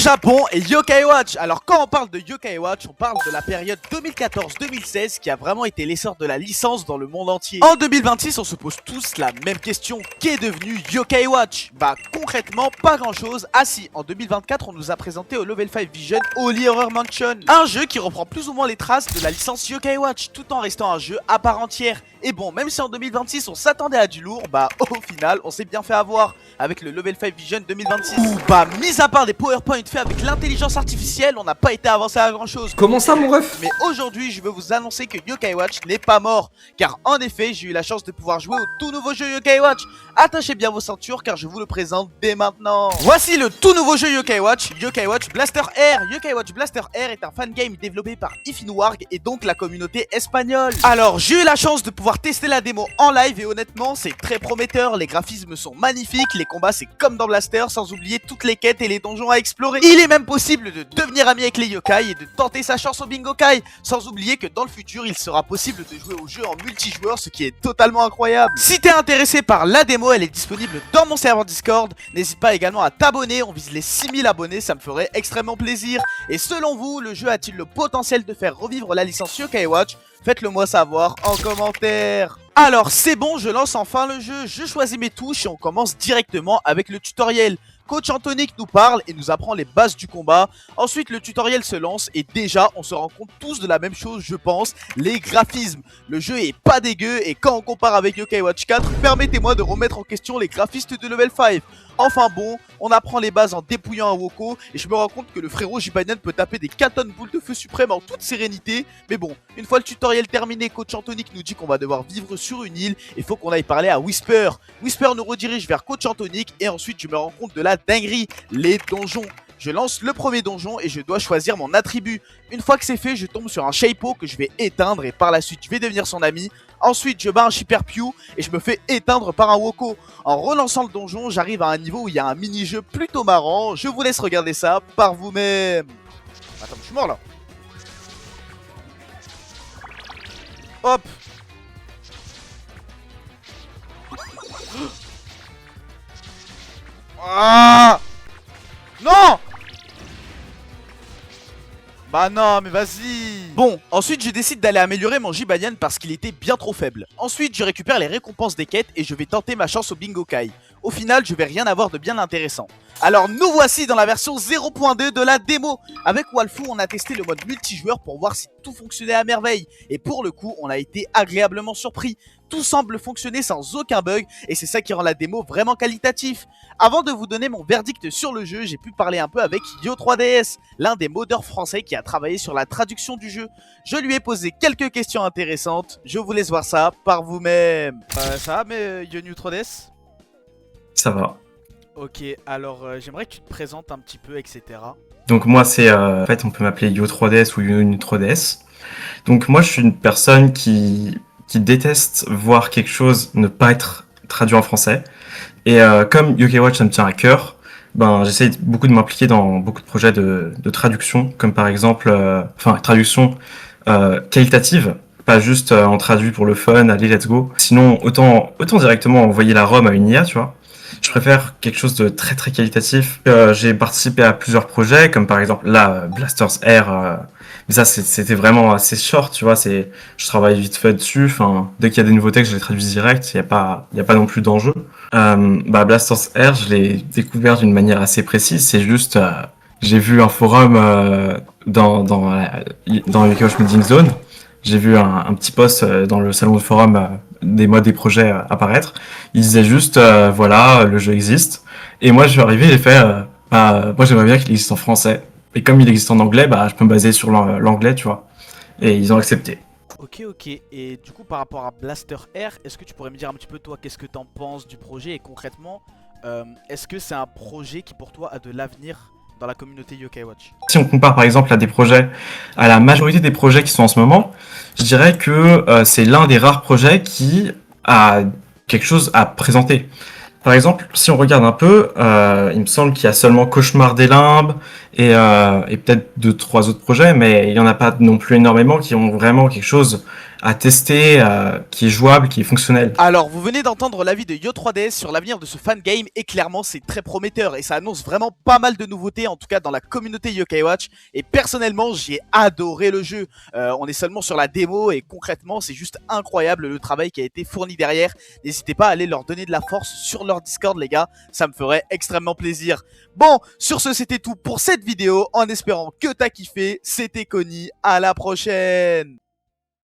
Japon et Yokai Watch. Alors quand on parle de Yokai Watch, on parle de la période 2014-2016 qui a vraiment été l'essor de la licence dans le monde entier. En 2026, on se pose tous la même question. Qu'est devenu Yokai Watch? Bah concrètement, pas grand chose. Ah si, en 2024, on nous a présenté au Level 5 Vision Holy Horror Mansion. Un jeu qui reprend plus ou moins les traces de la licence Yokai Watch, tout en restant un jeu à part entière. Et bon, même si en 2026 on s'attendait à du lourd, bah au final on s'est bien fait avoir avec le Level 5 Vision 2026. Bah mis à part des PowerPoint faits avec l'intelligence artificielle, on n'a pas été avancé à grand chose. Comment ça mon ref? Mais aujourd'hui je veux vous annoncer que Yokai Watch n'est pas mort. Car en effet j'ai eu la chance de pouvoir jouer au tout nouveau jeu Yokai Watch. Attachez bien vos ceintures car je vous le présente dès maintenant. Voici le tout nouveau jeu Yokai Watch Blaster Air. Yokai Watch Blaster Air est un fan game développé par Ifinuarg et donc la communauté espagnole. Alors j'ai eu la chance de pouvoir tester la démo en live et honnêtement c'est très prometteur. Les graphismes sont magnifiques, les combats c'est comme dans Blaster, sans oublier toutes les quêtes et les donjons à explorer. Il est même possible de devenir ami avec les yokai et de tenter sa chance au bingokai, sans oublier que dans le futur il sera possible de jouer au jeu en multijoueur, ce qui est totalement incroyable. Si t'es intéressé par la démo, elle est disponible dans mon serveur Discord. N'hésite pas également à t'abonner, on vise les 6000 abonnés, ça me ferait extrêmement plaisir. Et selon vous, le jeu a-t-il le potentiel de faire revivre la licence Yokai Watch? Faites-le moi savoir en commentaire. Alors c'est bon, je lance enfin le jeu, je choisis mes touches et on commence directement avec le tutoriel. Coach Anthonic nous parle et nous apprend les bases du combat. Ensuite le tutoriel se lance et déjà on se rend compte tous de la même chose je pense, les graphismes. Le jeu est pas dégueu et quand on compare avec Yokai Watch 4, permettez-moi de remettre en question les graphistes de Level 5. Enfin bon, on apprend les bases en dépouillant un Woko et je me rends compte que le frérot Jibanyan peut taper des 4 tonnes boules de feu suprême en toute sérénité. Mais bon, une fois le tutoriel terminé, Coach Anthonic nous dit qu'on va devoir vivre sur une île et faut qu'on aille parler à Whisper. Whisper nous redirige vers Coach Anthonic et ensuite je me rends compte de la dinguerie, les donjons. Je lance le premier donjon et je dois choisir mon attribut. Une fois que c'est fait, je tombe sur un Shaipo que je vais éteindre et par la suite je vais devenir son ami. Ensuite, je bats un Shipper Pew et je me fais éteindre par un Woko. En relançant le donjon, j'arrive à un niveau où il y a un mini-jeu plutôt marrant. Je vous laisse regarder ça par vous-même. Attends, je suis mort là. Hop. Ah non! Bah non, mais vas-y. Bon, ensuite je décide d'aller améliorer mon Jibanyan parce qu'il était bien trop faible. Ensuite je récupère les récompenses des quêtes et je vais tenter ma chance au bingokai. Au final je vais rien avoir de bien intéressant. Alors nous voici dans la version 0.2 de la démo. Avec Walfu on a testé le mode multijoueur pour voir si tout fonctionnait à merveille. Et pour le coup on a été agréablement surpris. Tout semble fonctionner sans aucun bug et c'est ça qui rend la démo vraiment qualitatif. Avant de vous donner mon verdict sur le jeu, j'ai pu parler un peu avec Yo3DS, l'un des modeurs français qui a travaillé sur la traduction du jeu. Je lui ai posé quelques questions intéressantes, je vous laisse voir ça par vous-même. Ça va mais Yo3DS? Ça va. Ok, alors j'aimerais que tu te présentes un petit peu, etc. Donc moi c'est, en fait on peut m'appeler Yo3DS ou Yo3DS. Donc moi je suis une personne qui déteste voir quelque chose ne pas être traduit en français. Et comme Yokai Watch ça me tient à cœur, ben j'essaie beaucoup de m'impliquer dans beaucoup de projets de traduction, comme par exemple, traduction qualitative, pas juste on traduit pour le fun, allez let's go. Sinon autant directement envoyer la ROM à une IA, tu vois. Je préfère quelque chose de très très qualitatif. J'ai participé à plusieurs projets, comme par exemple là, Blasters Air. Mais ça, c'était vraiment assez short, tu vois. Je travaille vite fait dessus. Enfin, dès qu'il y a des nouveaux textes, je les traduis direct. Il y a pas non plus d'enjeu. Blasters Air, je l'ai découvert d'une manière assez précise. C'est juste, j'ai vu un forum dans Yokai Watch Meeting Zone. J'ai vu un petit post dans le salon de forum des modes des projets apparaître. Il disait juste, voilà, le jeu existe. Et moi, je suis arrivé et j'ai fait, moi, j'aimerais bien qu'il existe en français. Et comme il existe en anglais, je peux me baser sur l'anglais, tu vois. Et ils ont accepté. Ok, et du coup, par rapport à Blaster Air, est-ce que tu pourrais me dire un petit peu, toi, qu'est-ce que t'en penses du projet? Et concrètement, est-ce que c'est un projet qui, pour toi, a de l'avenir dans la communauté Yokai Watch? Si on compare par exemple à la majorité des projets qui sont en ce moment, je dirais que c'est l'un des rares projets qui a quelque chose à présenter. Par exemple, si on regarde un peu, il me semble qu'il y a seulement Cauchemar des Limbes et peut-être 2-3 autres projets, mais il n'y en a pas non plus énormément qui ont vraiment quelque chose à tester, qui est jouable, qui est fonctionnel. Alors, vous venez d'entendre l'avis de Yo3DS sur l'avenir de ce fan game et clairement c'est très prometteur et ça annonce vraiment pas mal de nouveautés en tout cas dans la communauté Yokai Watch et personnellement j'ai adoré le jeu. On est seulement sur la démo et concrètement c'est juste incroyable le travail qui a été fourni derrière. N'hésitez pas à aller leur donner de la force sur leur Discord les gars, ça me ferait extrêmement plaisir. Bon, sur ce c'était tout pour cette vidéo en espérant que t'as kiffé, c'était Connie, à la prochaine.